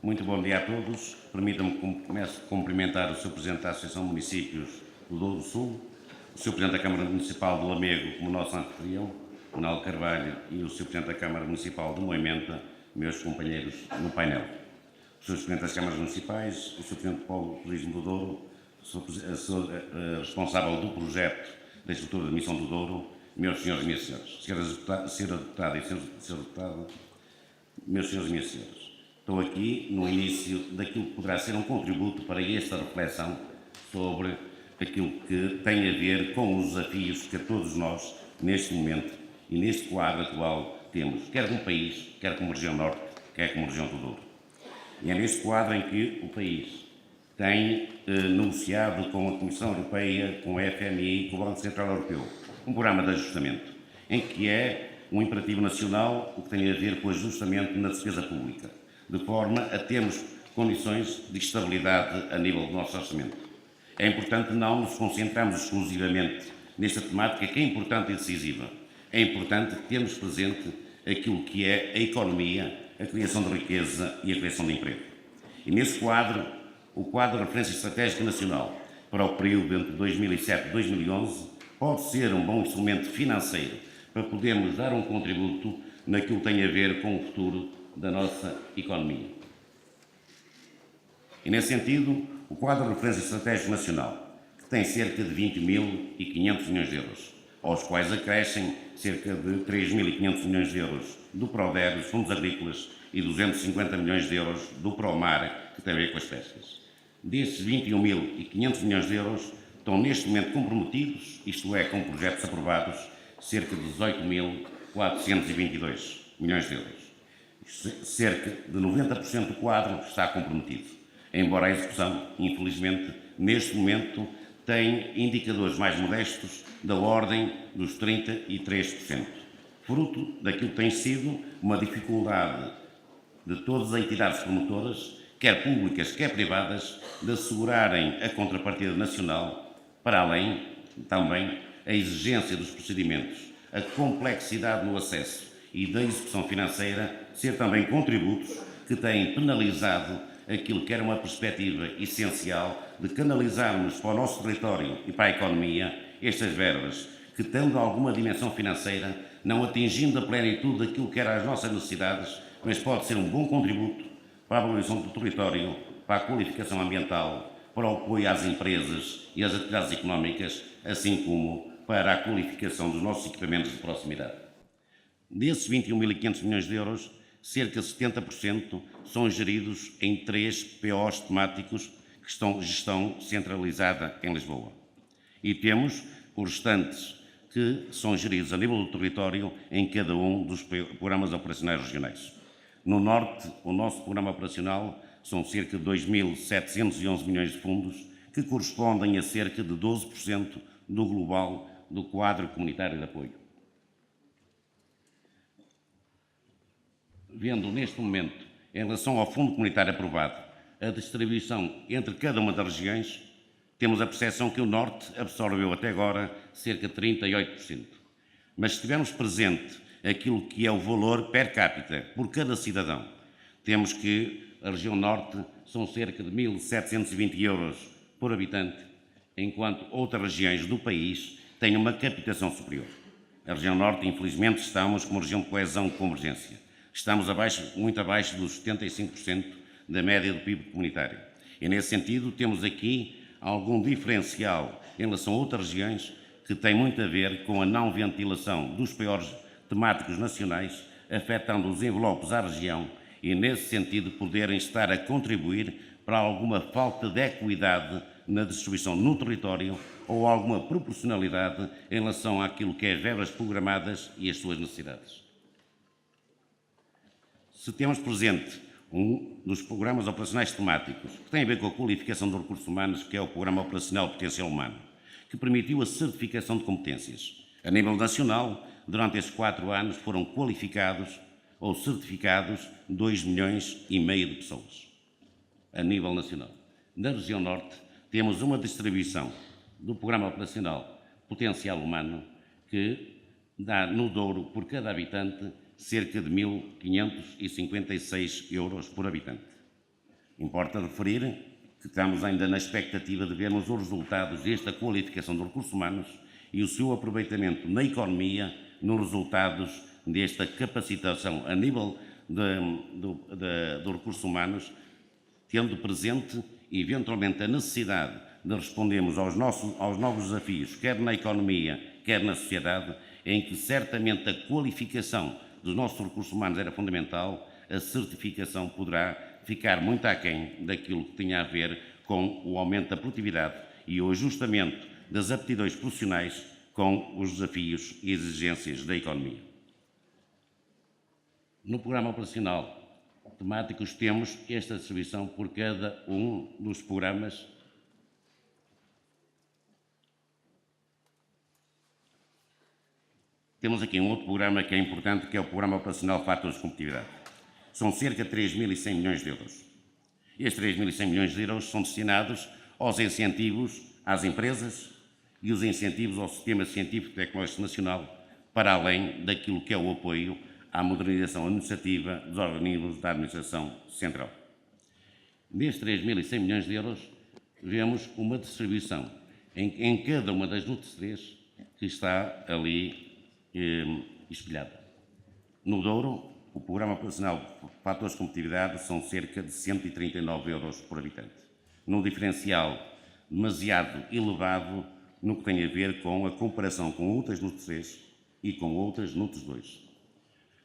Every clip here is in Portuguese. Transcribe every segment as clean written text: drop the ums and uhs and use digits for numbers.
Muito bom dia a todos. Permitam-me que comece a cumprimentar o Sr. Presidente da Associação de Municípios do Douro Sul, o Sr. Presidente da Câmara Municipal de Lamego, como nosso anfitrião, o Naldo Carvalho, e o Sr. Presidente da Câmara Municipal de Moimenta, meus companheiros no painel. Os Srs. Presidentes das Câmaras Municipais, o Sr. Presidente do Polo de Turismo do Douro, a Sr. Responsável do projeto da estrutura de missão do Douro, meus senhores e minhas senhoras, Sra. Deputada e Sr. Deputado, meus senhores e minhas senhoras. Estou aqui no início daquilo que poderá ser um contributo para esta reflexão sobre aquilo que tem a ver com os desafios que todos nós, neste momento e neste quadro atual, temos, quer como país, quer como região norte, quer como região do Douro. E é neste quadro em que o país tem negociado com a Comissão Europeia, com a FMI, com o Banco Central Europeu, um programa de ajustamento, em que é um imperativo nacional, o que tem a ver com o ajustamento na despesa pública, de forma a termos condições de estabilidade a nível do nosso orçamento. É importante não nos concentrarmos exclusivamente nesta temática, que é importante e decisiva. É importante termos presente aquilo que é a economia, a criação de riqueza e a criação de emprego. E nesse quadro, o quadro de referência estratégica nacional para o período entre 2007 e 2011 pode ser um bom instrumento financeiro para podermos dar um contributo naquilo que tem a ver com o futuro da nossa economia. E, nesse sentido, o quadro de referência estratégico nacional, que tem cerca de 20.500 milhões de euros, aos quais acrescem cerca de 3.500 milhões de euros do PRODER, dos fundos agrícolas, e 250 milhões de euros do PROMAR, que tem a ver com as pescas. Destes 21.500 milhões de euros estão neste momento comprometidos, isto é, com projetos aprovados, cerca de 18.422 milhões de euros. Cerca de 90% do quadro está comprometido, embora a execução, infelizmente, neste momento, tem indicadores mais modestos da ordem dos 33%, fruto daquilo que tem sido uma dificuldade de todas as entidades promotoras, quer públicas, quer privadas, de assegurarem a contrapartida nacional, para além, também, a exigência dos procedimentos, a complexidade no acesso e da execução financeira, ser também contributos que têm penalizado aquilo que era uma perspectiva essencial de canalizarmos para o nosso território e para a economia estas verbas, que, tendo alguma dimensão financeira, não atingindo a plenitude daquilo que eram as nossas necessidades, mas pode ser um bom contributo para a valorização do território, para a qualificação ambiental, para o apoio às empresas e às atividades económicas, assim como para a qualificação dos nossos equipamentos de proximidade. Desses 21.500 milhões de euros, cerca de 70% são geridos em 3 POs temáticos que estão gestão centralizada em Lisboa. E temos os restantes que são geridos a nível do território em cada um dos programas operacionais regionais. No Norte, o nosso programa operacional são cerca de 2.711 milhões de fundos, que correspondem a cerca de 12% do global do quadro comunitário de apoio. Vendo neste momento, em relação ao Fundo Comunitário aprovado, a distribuição entre cada uma das regiões, temos a percepção que o Norte absorveu até agora cerca de 38%. Mas se tivermos presente aquilo que é o valor per capita por cada cidadão, temos que a região Norte são cerca de 1.720 euros por habitante, enquanto outras regiões do país têm uma captação superior. A região Norte, infelizmente, estamos como região de coesão e convergência. Estamos muito abaixo dos 75% da média do PIB comunitário. E, nesse sentido, temos aqui algum diferencial em relação a outras regiões que tem muito a ver com a não ventilação dos piores temáticos nacionais, afetando os envelopes à região e, nesse sentido, poderem estar a contribuir para alguma falta de equidade na distribuição no território ou alguma proporcionalidade em relação àquilo que é as verbas programadas e as suas necessidades. Se temos presente um dos programas operacionais temáticos que tem a ver com a qualificação dos recursos humanos, que é o Programa Operacional Potencial Humano, que permitiu a certificação de competências. A nível nacional, durante estes 4 anos, foram qualificados ou certificados 2,5 milhões de pessoas, a nível nacional. Na região Norte, temos uma distribuição do Programa Operacional Potencial Humano que dá no Douro, por cada habitante, cerca de 1.556 euros por habitante. Importa referir que estamos ainda na expectativa de vermos os resultados desta qualificação dos recursos humanos e o seu aproveitamento na economia nos resultados desta capacitação a nível dos recursos humanos, tendo presente, eventualmente, a necessidade de respondermos aos novos desafios, quer na economia, quer na sociedade, em que certamente a qualificação dos nossos recursos humanos era fundamental, a certificação poderá ficar muito aquém daquilo que tinha a ver com o aumento da produtividade e o ajustamento das aptidões profissionais com os desafios e exigências da economia. No programa operacional temáticos temos esta distribuição por cada um dos programas. Temos aqui um outro programa que é importante, que é o Programa Operacional Fatores de Competitividade. São cerca de 3.100 milhões de euros. Estes 3.100 milhões de euros são destinados aos incentivos às empresas e os incentivos ao Sistema Científico e Tecnológico Nacional, para além daquilo que é o apoio à modernização administrativa dos organismos da Administração Central. Nestes 3.100 milhões de euros, vemos uma distribuição em cada uma das NUTS-3 que está ali espelhada. No Douro, o Programa Operacional Fatores de Competitividade são cerca de 139 euros por habitante, num diferencial demasiado elevado no que tem a ver com a comparação com outras NUTS-3 e com outras NUTS-2.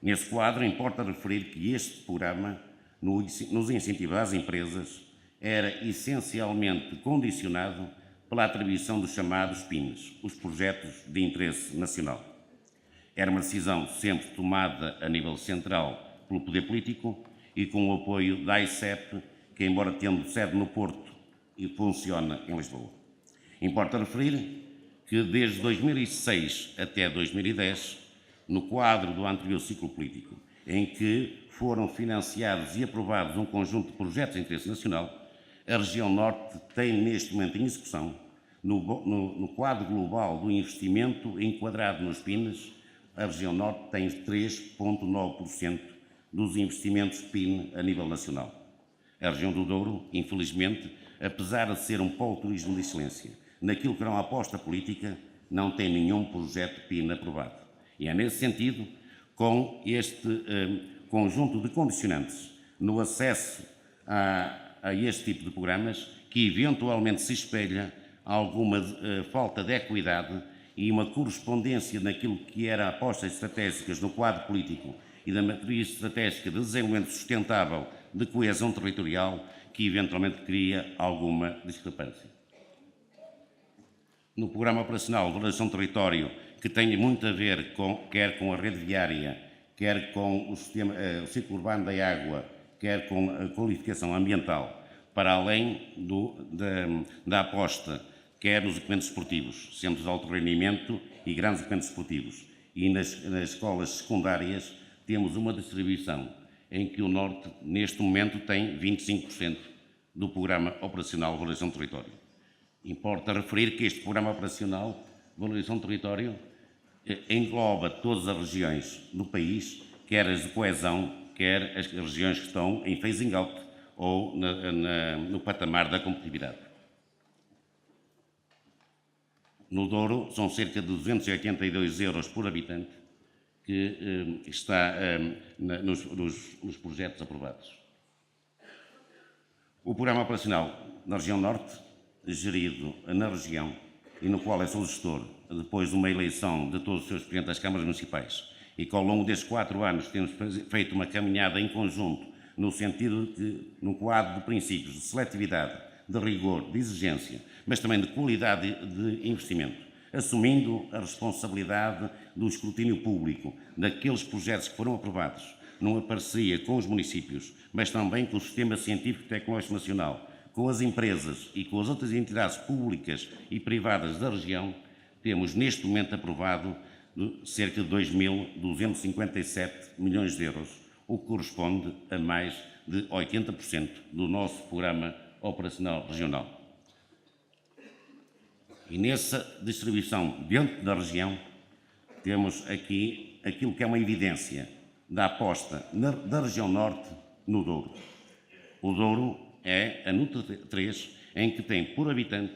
Nesse quadro, importa referir que este programa, nos incentivos às empresas, era essencialmente condicionado pela atribuição dos chamados PINs, os Projetos de Interesse Nacional. Era uma decisão sempre tomada a nível central pelo poder político e com o apoio da AICEP, que, embora tendo sede no Porto, funciona em Lisboa. Importa referir que desde 2006 até 2010, no quadro do anterior ciclo político, em que foram financiados e aprovados um conjunto de projetos de interesse nacional, a região Norte tem neste momento em execução, no quadro global do investimento enquadrado nos PINs, a região Norte tem 3,9% dos investimentos PIN a nível nacional. A região do Douro, infelizmente, apesar de ser um polo de turismo de excelência, naquilo que não é uma aposta política, não tem nenhum projeto PIN aprovado. E é nesse sentido, com este conjunto de condicionantes no acesso a este tipo de programas, que eventualmente se espelha alguma falta de equidade e uma correspondência naquilo que era apostas estratégicas no quadro político e da matriz estratégica de desenvolvimento sustentável de coesão territorial, que eventualmente cria alguma discrepância. No Programa Operacional de Ordenação do Território, que tem muito a ver quer com a rede viária, quer com o ciclo urbano da água, quer com a qualificação ambiental, para além da aposta, quer nos equipamentos esportivos, centros de alto rendimento e grandes equipamentos esportivos. E nas escolas secundárias temos uma distribuição em que o Norte, neste momento, tem 25% do Programa Operacional de Valorização do Território. Importa referir que este Programa Operacional de Valorização do Território engloba todas as regiões do país, quer as de coesão, quer as regiões que estão em phasing out ou no patamar da competitividade. No Douro, são cerca de 282 euros por habitante que está nos projetos aprovados. O Programa Operacional da Região Norte, gerido na região e no qual eu sou gestor, depois de uma eleição de todos os seus presidentes das câmaras municipais, e que ao longo destes 4 anos temos feito uma caminhada em conjunto no sentido de que, no quadro de princípios de seletividade, de rigor, de exigência, mas também de qualidade de investimento, assumindo a responsabilidade do escrutínio público daqueles projetos que foram aprovados numa parceria com os municípios, mas também com o Sistema Científico e Tecnológico Nacional, com as empresas e com as outras entidades públicas e privadas da região, temos neste momento aprovado cerca de 2.257 milhões de euros, o que corresponde a mais de 80% do nosso Programa Operacional Regional. E nessa distribuição dentro da região, temos aqui aquilo que é uma evidência da aposta da região Norte no Douro. O Douro é a NUT 3, em que tem por habitante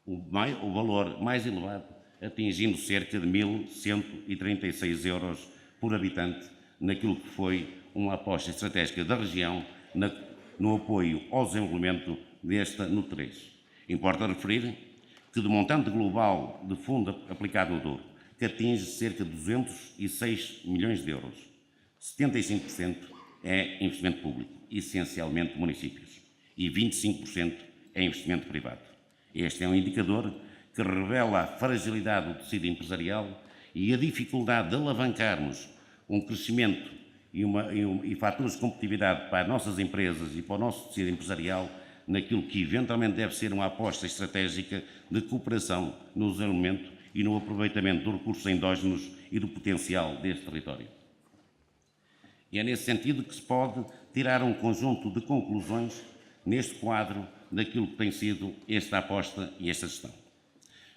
o valor mais elevado, atingindo cerca de 1.136 euros por habitante, naquilo que foi uma aposta estratégica da região no apoio ao desenvolvimento desta NUT 3. Importa referir que do montante global de fundo aplicado no Douro, que atinge cerca de 206 milhões de euros, 75% é investimento público, essencialmente municípios, e 25% é investimento privado. Este é um indicador que revela a fragilidade do tecido empresarial e a dificuldade de alavancarmos um crescimento e fatores de competitividade para as nossas empresas e para o nosso tecido empresarial naquilo que eventualmente deve ser uma aposta estratégica de cooperação no desenvolvimento e no aproveitamento dos recursos endógenos e do potencial deste território. E é nesse sentido que se pode tirar um conjunto de conclusões neste quadro daquilo que tem sido esta aposta e esta gestão.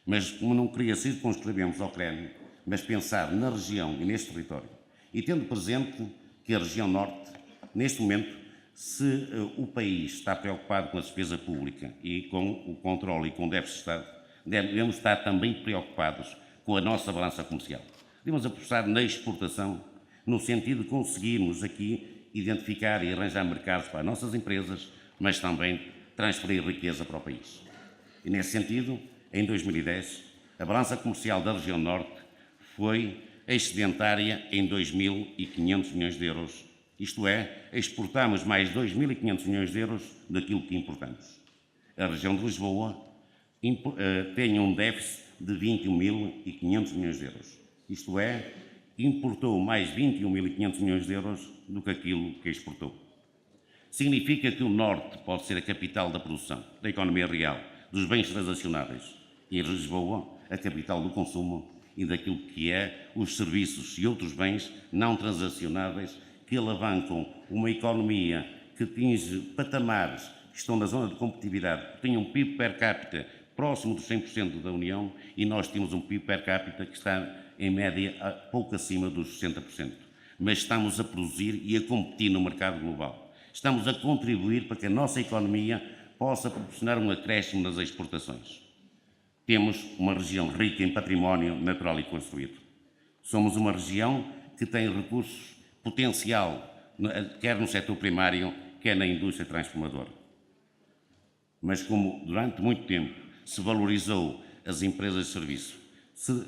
Mas como não queria circunscrevermos ao Crânio, mas pensar na região e neste território, e tendo presente que a região norte, neste momento, se o país está preocupado com a despesa pública e com o controle e com o déficit de Estado, devemos estar também preocupados com a nossa balança comercial. Devemos apostar na exportação, no sentido de conseguirmos aqui identificar e arranjar mercados para as nossas empresas, mas também transferir riqueza para o país. E nesse sentido, em 2010, a balança comercial da região norte foi excedentária em 2.500 milhões de euros. Isto é, exportamos mais 2.500 milhões de euros daquilo que importamos. A região de Lisboa tem um déficit de 21.500 milhões de euros. Isto é, importou mais 21.500 milhões de euros do que aquilo que exportou. Significa que o Norte pode ser a capital da produção, da economia real, dos bens transacionáveis, e Lisboa a capital do consumo e daquilo que é os serviços e outros bens não transacionáveis que alavancam uma economia que atinge patamares que estão na zona de competitividade, que tem um PIB per capita próximo dos 100% da União, e nós temos um PIB per capita que está, em média, pouco acima dos 60%. Mas estamos a produzir e a competir no mercado global. Estamos a contribuir para que a nossa economia possa proporcionar um acréscimo nas exportações. Temos uma região rica em património natural e construído. Somos uma região que tem recursos, potencial, quer no setor primário, quer na indústria transformadora. Mas como durante muito tempo se valorizou as empresas de serviço, se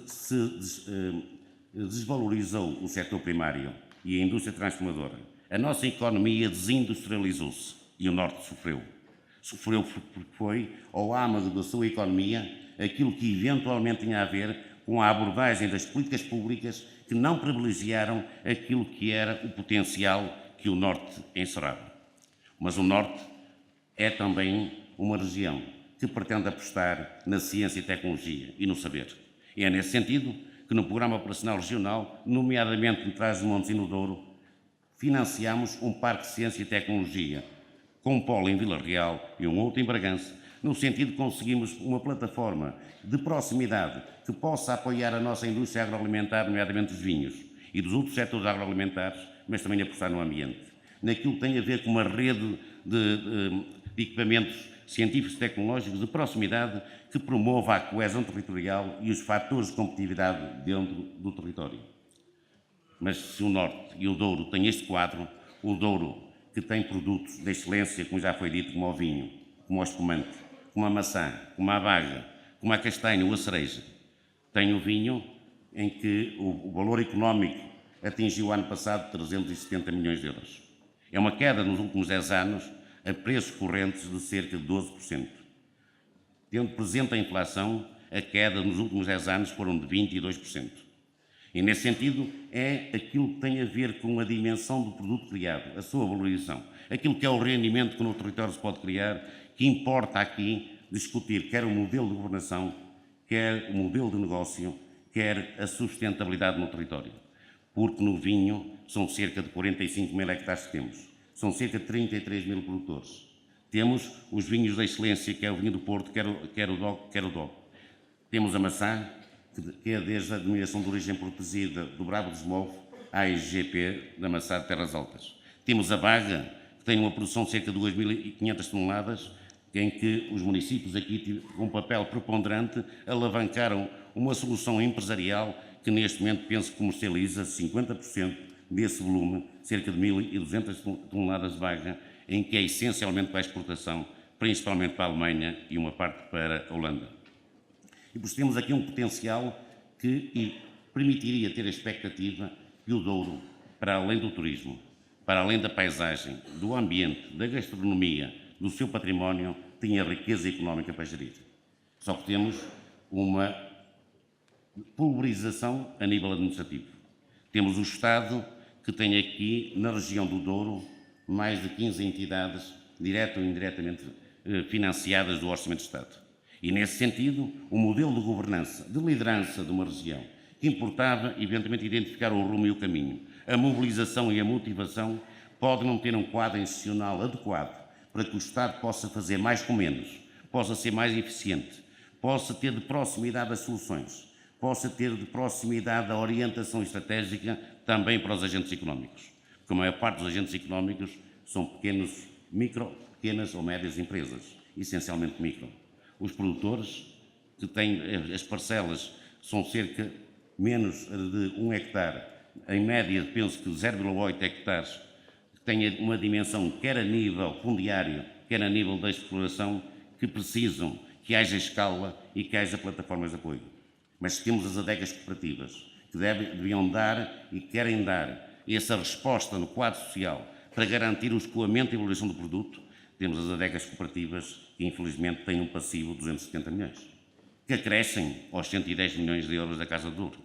desvalorizou o setor primário e a indústria transformadora, a nossa economia desindustrializou-se e o Norte sofreu. Sofreu porque foi ao âmago da sua economia aquilo que eventualmente tinha a ver com a abordagem das políticas públicas que não privilegiaram aquilo que era o potencial que o Norte encerrava. Mas o Norte é também uma região que pretende apostar na ciência e tecnologia e no saber. E é nesse sentido que no Programa Operacional Regional, nomeadamente em Trás-os-Montes e no Douro, financiamos um parque de ciência e tecnologia com um polo em Vila Real e um outro em Bragança, no sentido de conseguirmos uma plataforma de proximidade que possa apoiar a nossa indústria agroalimentar, nomeadamente os vinhos, e dos outros setores agroalimentares, mas também apostar no ambiente. Naquilo que tem a ver com uma rede de equipamentos científicos e tecnológicos de proximidade que promova a coesão territorial e os fatores de competitividade dentro do território. Mas se o Norte e o Douro têm este quadro, o Douro, que tem produtos de excelência, como já foi dito, como o vinho, como o espumante, como a maçã, como a baga, como a castanha ou a cereja, tem o vinho em que o valor económico atingiu ano passado 370 milhões de euros. É uma queda nos últimos 10 anos a preços correntes de cerca de 12%. Tendo presente a inflação, a queda nos últimos 10 anos foram de 22%. E, nesse sentido, é aquilo que tem a ver com a dimensão do produto criado, a sua valorização, aquilo que é o rendimento que no território se pode criar, que importa aqui discutir quer o modelo de governação, quer o modelo de negócio, quer a sustentabilidade no território. Porque no vinho são cerca de 45 mil hectares que temos, são cerca de 33 mil produtores. Temos os vinhos da excelência, que é o vinho do Porto, quer o DOC. Temos a maçã, que é desde a denominação de origem protegida do Bravo dos Mouros à IGP da maçã de Terras Altas. Temos a baga, que tem uma produção de cerca de 2.500 toneladas, em que os municípios aqui, com um papel preponderante, alavancaram uma solução empresarial que neste momento penso que comercializa 50% desse volume, cerca de 1.200 toneladas de baga, em que é essencialmente para a exportação, principalmente para a Alemanha e uma parte para a Holanda. E por isso temos aqui um potencial que permitiria ter a expectativa que o Douro, para além do turismo, para além da paisagem, do ambiente, da gastronomia, do seu património, tinha riqueza económica para gerir. Só que temos uma pulverização a nível administrativo. Temos o Estado, que tem aqui, na região do Douro, mais de 15 entidades, direta ou indiretamente financiadas do Orçamento de Estado. E, nesse sentido, o modelo de governança, de liderança de uma região, que importava, eventualmente, identificar o rumo e o caminho, a mobilização e a motivação, pode não ter um quadro institucional adequado para que o Estado possa fazer mais com menos, possa ser mais eficiente, possa ter de proximidade as soluções, possa ter de proximidade a orientação estratégica também para os agentes económicos. Porque a maior parte dos agentes económicos são pequenas ou médias empresas, essencialmente micro. Os produtores, que têm as parcelas, são cerca menos de 1 hectare, em média penso que 0,8 hectares, que têm uma dimensão quer a nível fundiário, quer a nível da exploração, que precisam que haja escala e que haja plataformas de apoio. Mas temos as adegas cooperativas, que deviam dar e querem dar essa resposta no quadro social para garantir o escoamento e a valorização do produto. Temos as adegas cooperativas que, infelizmente, têm um passivo de 270 milhões, que acrescem aos 110 milhões de euros da Casa do Douro.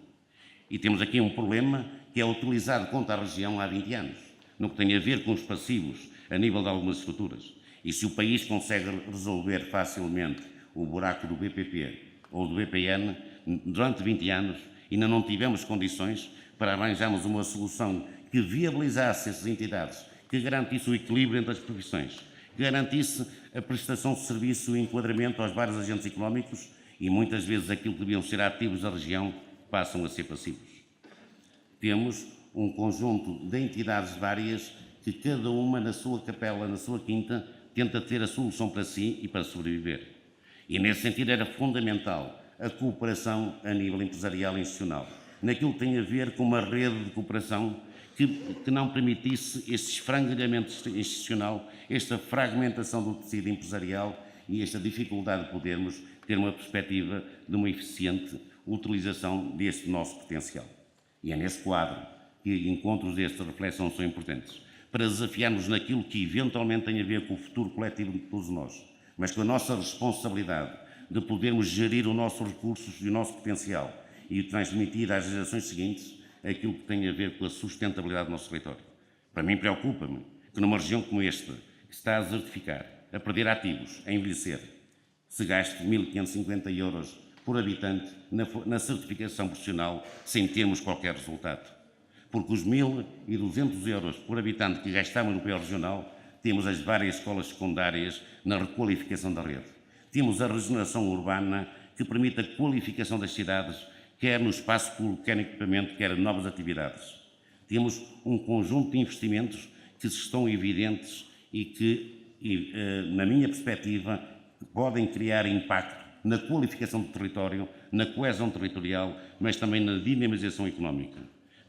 E temos aqui um problema que é utilizado contra a região há 20 anos, no que tem a ver com os passivos a nível de algumas estruturas. E se o país consegue resolver facilmente o buraco do BPP ou do BPN, durante 20 anos ainda não tivemos condições para arranjarmos uma solução que viabilizasse essas entidades, que garantisse o equilíbrio entre as profissões, que garantisse a prestação de serviço e enquadramento aos vários agentes económicos e muitas vezes aquilo que deviam ser ativos da região passam a ser passivos. Temos um conjunto de entidades várias que cada uma na sua capela, na sua quinta, tenta ter a solução para si e para sobreviver. E nesse sentido era fundamental a cooperação a nível empresarial e institucional, naquilo que tem a ver com uma rede de cooperação que não permitisse este esfrangalhamento institucional, esta fragmentação do tecido empresarial e esta dificuldade de podermos ter uma perspectiva de uma eficiente utilização deste nosso potencial. E é nesse quadro que encontros desta reflexão são importantes, para desafiarmos naquilo que eventualmente tem a ver com o futuro coletivo de todos nós, mas com a nossa responsabilidade de podermos gerir os nossos recursos e o nosso potencial e transmitir às gerações seguintes aquilo que tem a ver com a sustentabilidade do nosso território. Para mim preocupa-me que numa região como esta, que está a desertificar, a perder ativos, a envelhecer, se gaste 1.550 euros por habitante na certificação profissional sem termos qualquer resultado. Porque os 1.200 euros por habitante que gastamos no PO regional, temos as várias escolas secundárias na requalificação da rede. Temos a regeneração urbana que permite a qualificação das cidades, quer no espaço público, quer no equipamento, quer novas atividades. Temos um conjunto de investimentos que estão evidentes e que, na minha perspectiva, podem criar impacto na qualificação do território, na coesão territorial, mas também na dinamização económica.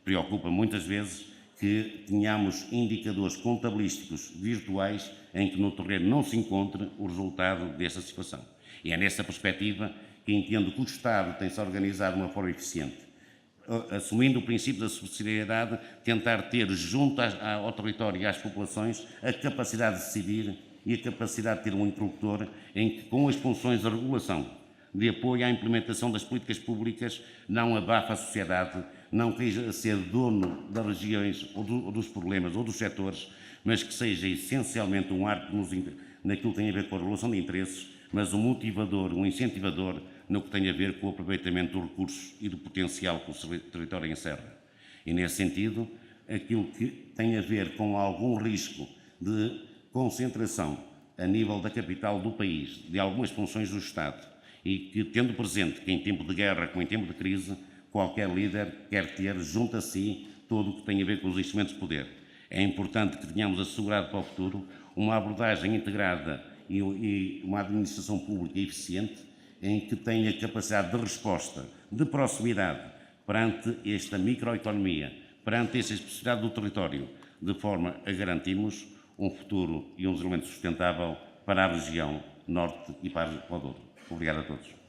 Preocupa muitas vezes que tenhamos indicadores contabilísticos virtuais em que no terreno não se encontre o resultado desta situação. E é nessa perspectiva que entendo que o Estado tem-se organizado de uma forma eficiente, assumindo o princípio da subsidiariedade, tentar ter junto ao território e às populações a capacidade de decidir e a capacidade de ter um interlocutor em que, com as funções de regulação, de apoio à implementação das políticas públicas, não abafa a sociedade, não queira ser dono das regiões ou dos problemas ou dos setores, mas que seja essencialmente um árbitro naquilo que tem a ver com a regulação de interesses, mas um motivador, um incentivador no que tem a ver com o aproveitamento dos recursos e do potencial que o território encerra. E, nesse sentido, aquilo que tem a ver com algum risco de concentração a nível da capital do país, de algumas funções do Estado, e que, tendo presente que em tempo de guerra como em tempo de crise, qualquer líder quer ter junto a si todo o que tem a ver com os instrumentos de poder. É importante que tenhamos assegurado para o futuro uma abordagem integrada e uma administração pública eficiente em que tenha capacidade de resposta, de proximidade perante esta microeconomia, perante esta especificidade do território, de forma a garantirmos um futuro e um desenvolvimento sustentável para a região norte e para o Douro. Obrigado a todos.